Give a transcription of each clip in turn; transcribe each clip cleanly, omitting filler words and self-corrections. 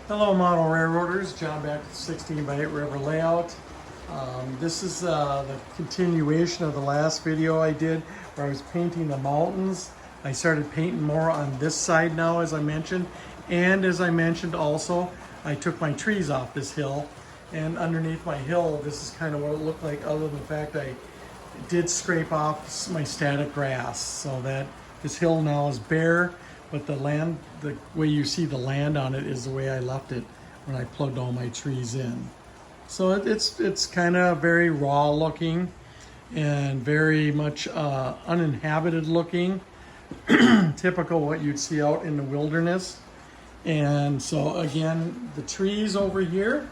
Hello model railroaders, John back with 16 by 8 river layout. This is the continuation of the last video I did where I was painting the mountains. I started painting more on this side now, as I mentioned, and as I mentioned also I took my trees off this hill, and underneath my hill this is kind of what it looked like, other than the fact I did scrape off my static grass, so that this hill now is bare. But the land, the way you see the land on it is the way I left it when I plugged all my trees in. So it's kind of very raw looking and very much uninhabited looking, typical what you'd see out in the wilderness. And so again, the trees over here,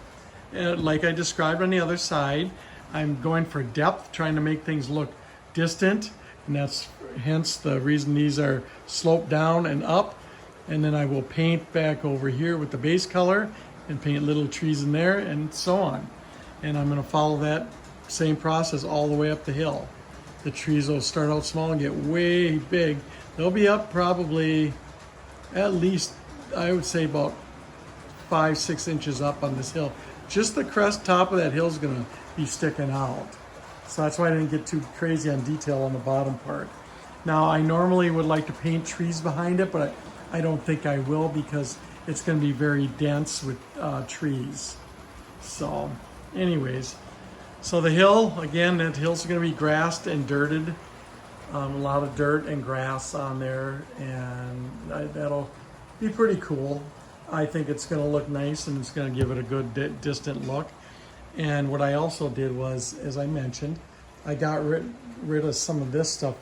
like I described on the other side, I'm going for depth, trying to make things look distant. And that's hence the reason these are sloped down and up. And then I will paint back over here with the base color and paint little trees in there and so on. And I'm going to follow that same process all the way up the hill. The trees will start out small and get way big. They'll be up probably at least, I would say, about 5-6 inches up on this hill. Just the crest top of that hill is going to be sticking out. So that's why I didn't get too crazy on detail on the bottom part. Now I normally would like to paint trees behind it, but I don't think I will because it's going to be very dense with trees. So anyways, so the hill, again, that hill's going to be grassed and dirted. A lot of dirt and grass on there, and that'll be pretty cool. I think it's going to look nice and it's going to give it a good distant look. And what I also did was, as I mentioned, I got rid of some of this stuff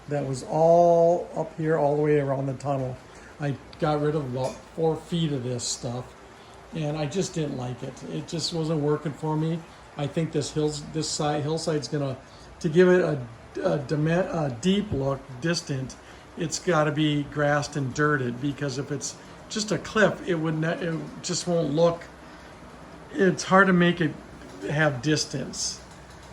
that was all up here all the way around the tunnel. I got rid of about 4 feet of this stuff, and I just didn't like it. It just wasn't working for me. I think this hillside's gonna, to give it a deep look, distant, it's got to be grassed and dirted, because if it's just a cliff, it just won't look. It's hard to make it have distance,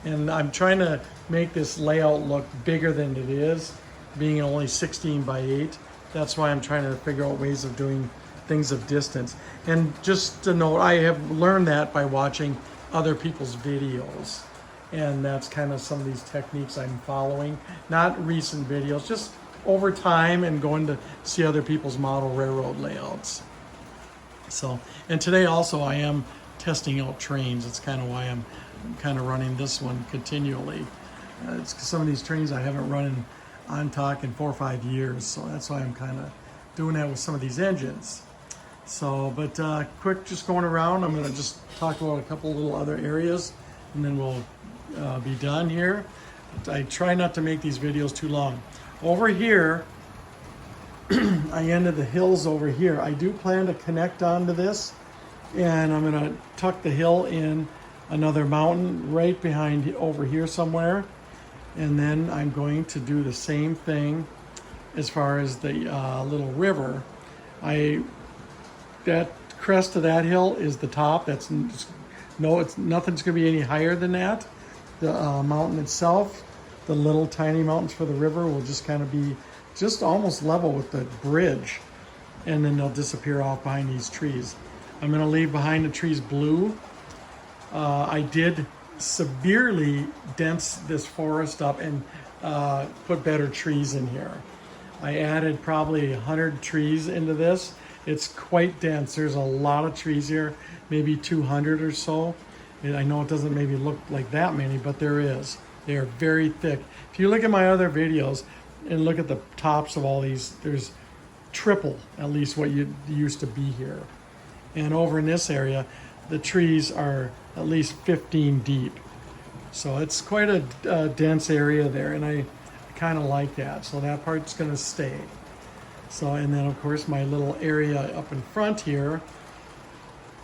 and I'm trying to make this layout look bigger than it is, being only 16 by 8. That's why I'm trying to figure out ways of doing things of distance. And just to note, I have learned that by watching other people's videos, and that's kind of some of these techniques I'm following. Not recent videos, just over time and going to see other people's model railroad layouts. So, and today also I am testing out trains. It's kind of why I'm kind of running this one continually. It's 'cause some of these trains I haven't run on talk in 4 or 5 years, so that's why I'm kind of doing that with some of these engines. So, but quick, just going around, I'm going to just talk about a couple little other areas, and then we'll be done here. I try not to make these videos too long. Over here, I ended the hills over here. I do plan to connect onto this, and I'm going to tuck the hill in another mountain right behind over here somewhere, and then I'm going to do the same thing as far as the little river. That crest of that hill is the top. It's nothing's going to be any higher than that. The mountain itself, the little tiny mountains for the river, will just kind of be just almost level with the bridge, and then they'll disappear off behind these trees. I'm going to leave behind the trees blue. I did severely dense this forest up and put better trees in here. I added probably 100 trees into this. It's quite dense. There's a lot of trees here, maybe 200 or so. And I know it doesn't maybe look like that many, but there is. They are very thick. If you look at my other videos and look at the tops of all these, there's triple at least what used to be here. And over in this area, the trees are at least 15 deep. So it's quite a dense area there, and I kind of like that. So that part's going to stay. So, and then of course my little area up in front here,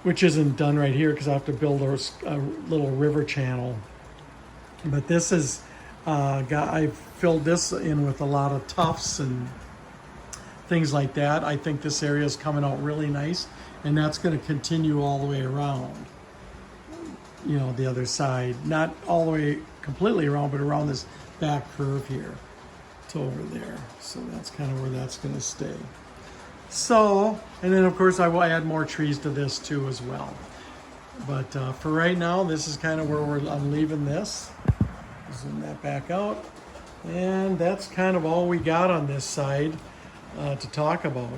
which isn't done right here because I have to build a little river channel. But this is, I've filled this in with a lot of tufts and things like that. I think this area is coming out really nice, and that's going to continue all the way around, you know, the other side. Not all the way completely around, but around this back curve here to over there. So that's kind of where that's going to stay. So, and then of course I will add more trees to this too as well. But for right now, this is kind of where I'm leaving this. Zoom that back out. And that's kind of all we got on this side to talk about.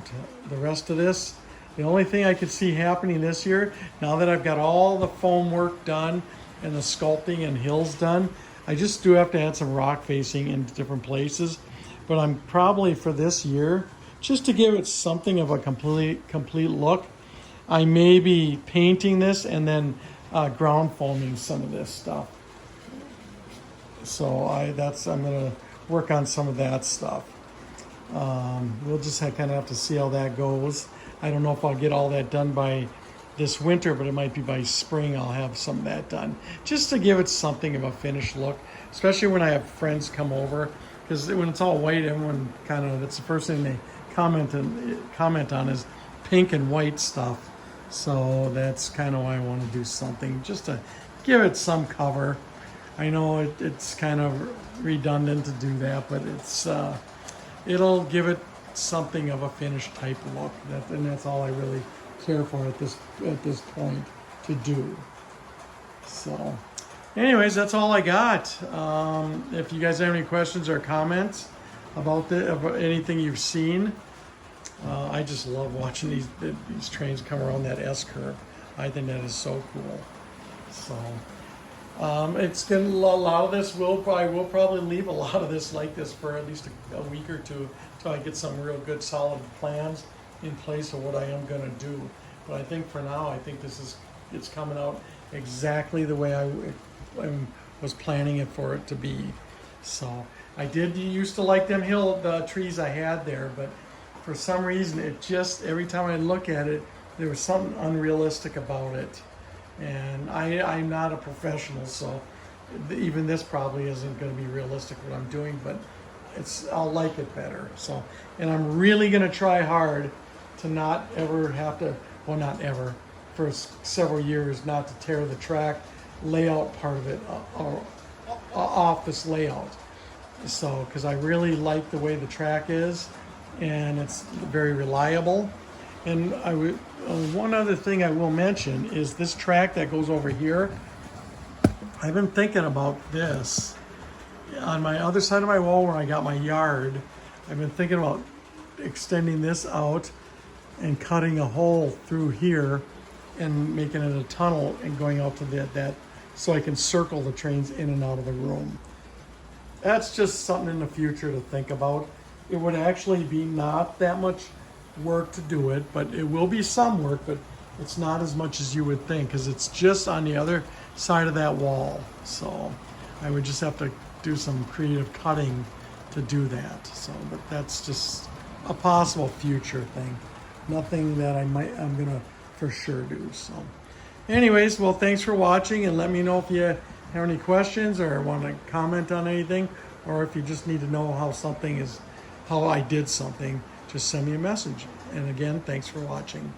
The rest of this, the only thing I could see happening this year, now that I've got all the foam work done and the sculpting and hills done, I just do have to add some rock facing in different places. But I'm probably for this year, just to give it something of a complete look, I may be painting this and then ground foaming some of this stuff. So I'm gonna work on some of that stuff. We'll just kind of have to see how that goes. I don't know if I'll get all that done by this winter, but it might be by spring I'll have some of that done. Just to give it something of a finished look, especially when I have friends come over, because when it's all white, everyone kind of, that's the first thing they comment on is pink and white stuff. So that's kind of why I want to do something, just to give it some cover. I know it's kind of redundant to do that, but it'll give it something of a finished type look. And that's all I really care for at this point to do. So anyways, that's all I got. If you guys have any questions or comments about anything you've seen, I just love watching these trains come around that S-curve. I think that is so cool. So it's gonna, a lot of this I will probably leave a lot of this like this for at least a week or two until I get some real good solid plans in place of what I am gonna do. But I think for now, I think it's coming out exactly the way I was planning it for it to be. So I did used to like the trees I had there, but for some reason it just, every time I look at it, there was something unrealistic about it. And I'm not a professional, so even this probably isn't going to be realistic what I'm doing, but I'll like it better. So, and I'm really going to try hard to not ever have to, well, not ever, for several years, not to tear the track layout part of it off this layout. So, because I really like the way the track is, and it's very reliable. And one other thing I will mention is this track that goes over here. I've been thinking about this. On my other side of my wall where I got my yard, I've been thinking about extending this out and cutting a hole through here and making it a tunnel and going out to that so I can circle the trains in and out of the room. That's just something in the future to think about. It would actually be not that much work to do it, but it will be some work, but it's not as much as you would think because it's just on the other side of that wall. So I would just have to do some creative cutting to do that. So, but that's just a possible future thing. Nothing that I'm gonna for sure do. So anyways, well, thanks for watching, and let me know if you have any questions or want to comment on anything, or if you just need to know how I did something, just send me a message. And again, thanks for watching.